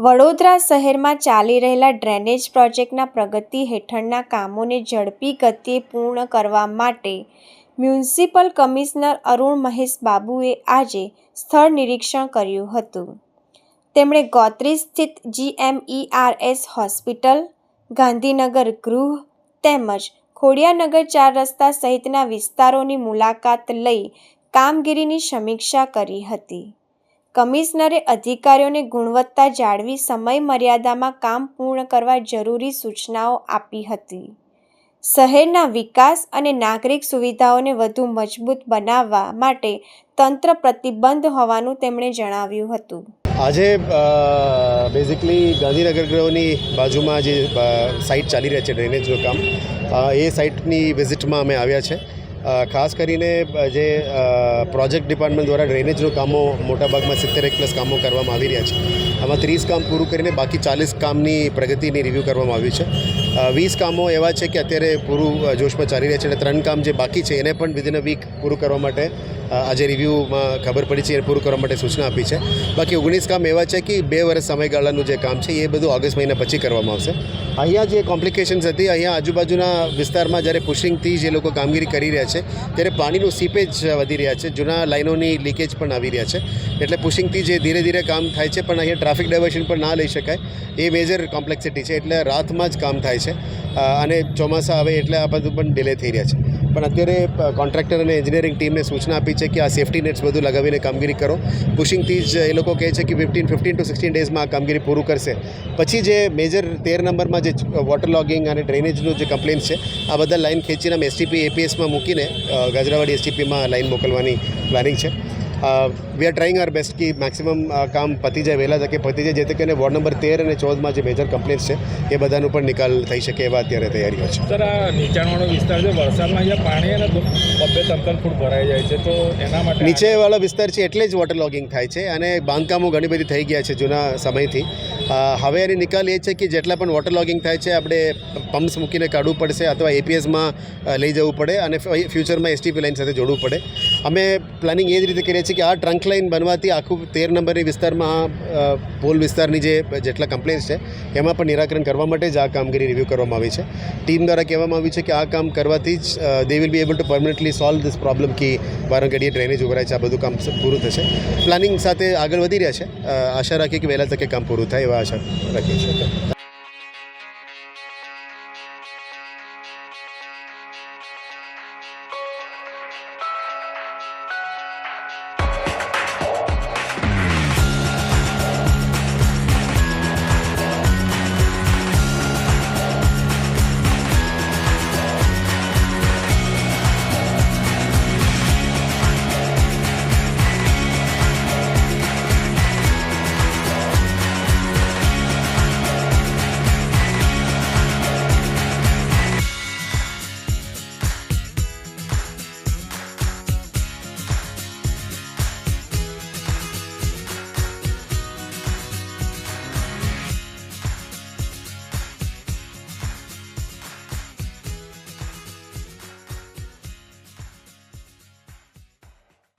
વડોદરા શહેરમાં ચાલી રહેલા ડ્રેનેજ પ્રોજેક્ટના પ્રગતિ હેઠળના કામોને ઝડપી ગતિએ પૂર્ણ કરવા માટે મ્યુનિસિપલ કમિશનર અરુણ મહેશ બાબુએ આજે સ્થળ નિરીક્ષણ કર્યું હતું. તેમણે ગોત્રી સ્થિત GMERS હોસ્પિટલ, ગાંધીનગર ગૃહ તેમજ ખોડિયારનગર 4 રસ્તા સહિતના વિસ્તારોની મુલાકાત લઈ કામગીરીની સમીક્ષા કરી હતી. કમિશનરે અધિકારીઓને ગુણવત્તા જાળવી સમય મર્યાદામાં કામ પૂર્ણ કરવા જરૂરી સૂચનાઓ આપી હતી. શહેરના વિકાસ અને નાગરિક સુવિધાઓને વધુ મજબૂત બનાવવા માટે તંત્ર પ્રતિબદ્ધ હોવાનું તેમણે જણાવ્યું હતું. આજે બેઝિકલી ગાંધીનગર ગૃહની બાજુમાં જે સાઇટ ચાલી રહી છે ડ્રેનેજનું કામ, એ સાઇટની વિઝિટમાં અમે આવ્યા છે. ખાસ કરીને જે પ્રોજેક્ટ ડિપાર્ટમેન્ટ દ્વારા ડ્રેનેજનું કામો મોટાભાગમાં 70+ કામો કરવામાં આવી રહ્યા છે. આમાં 30 કામ પૂરું કરીને બાકી 40 કામની પ્રગતિની રિવ્યૂ કરવામાં આવ્યું છે. 20 કામો એવા છે કે અત્યારે પૂરું જોશમાં ચાલી રહ્યા છે અને 3 કામ જે બાકી છે એને પણ વિધિન અ વીક પૂરું કરવા માટે આજે રિવ્યૂમાં ખબર પડી છે, એ પૂરું કરવા માટે સૂચના આપી છે. બાકી 19 કામ એવા છે કે 2 વર્ષ સમયગાળાનું જે કામ છે એ બધું ઓગસ્ટ મહિના પછી કરવામાં આવશે. અહીંયા જે કોમ્પ્લિકેશન્સ હતી, અહીંયા આજુબાજુના વિસ્તારમાં જ્યારે પુશિંગથી જે લોકો કામગીરી કરી રહ્યા છે ત્યારે પાણીનું સીપેજ વધી રહ્યા છે, જૂના લાઇનોની લીકેજ પણ આવી રહ્યા છે. એટલે પુશિંગથી જે ધીરે ધીરે કામ થાય છે, પણ અહીંયા ટ્રાફિક ડાયવર્શન પણ ના લઈ શકાય, એ મેજર કોમ્પ્લેક્સિટી છે. એટલે રાતમાં જ કામ થાય છે અને ચોમાસા આવે એટલે આ બધું પણ ડિલે થઈ રહ્યા છે. પણ અત્યારે કોન્ટ્રાક્ટર અને એન્જિનિયરિંગ ટીમને સૂચના આપી છે કે આ સેફ્ટી નેટ્સ બધું લગાવીને કામગીરી કરો. પુશિંગથી જ એ લોકો કહે છે કે 15 to 16 ડેઝમાં આ કામગીરી પૂરું કરશે. પછી જે મેજર 13 નંબરમાં જે વોટર લોગિંગ અને ડ્રેનેજનું જે કમ્પ્લેન્ટ્સ છે, આ બધા લાઇન ખેંચીને અમે STP APSમાં મૂકીને ગાજરાવાડી STPમાં લાઇન મોકલવાની પ્લાનિંગ છે. We are trying our best કે મેક્સિમમ કામ પતી જાય, વહેલા તકે પતી જાય, જેથી કરીને વોર્ડ નંબર 13 અને 14માં જે મેજર કમ્પ્લેન્ટ્સ છે એ બધાનું પણ નિકાલ થઈ શકે એવા અત્યારે તૈયારીઓ છે. સર, આ નીચાણવાળો વિસ્તાર છે, વરસાદમાં અહીંયા પાણી અને 2-3 ફૂટ ભરાઈ જાય છે, તો એના માટે નીચેવાળો વિસ્તાર છે એટલે જ વોટર લોગિંગ થાય છે અને બાંધકામો ઘણી બધી થઈ ગયા છે જૂના સમયથી. હવે એની નિકાલ એ છે કે જેટલા પણ વોટર લોગિંગ થાય છે આપણે પમ્પ્સ મૂકીને કાઢવું પડશે અથવા APSમાં લઈ જવું પડે અને ફ્યુચરમાં STP લાઇન સાથે જોડવું પડે. અમે પ્લાનિંગ એ જ રીતે કરીએ છીએ કે આ ટ્રંક લાઇન બનવાથી આખું 13 નંબરની વિસ્તારમાં પોલ વિસ્તારની જે જેટલા કમ્પ્લેન્ટ્સ છે એમાં પણ નિરાકરણ કરવા માટે જ આ કામગીરી રિવ્યૂ કરવામાં આવી છે. ટીમ દ્વારા કહેવામાં આવ્યું છે કે આ કામ કરવાથી જ they will be able to permanently solve this problem કે વારંગડીએ ડ્રેનેજ ઉભરાય છે. આ બધું કામ પૂરું થશે. પ્લાનિંગ સાથે આગળ વધી રહ્યા છે. આશા રાખીએ કે વહેલા તકે કામ પૂરું થાય એવા આશા રાખીએ છીએ.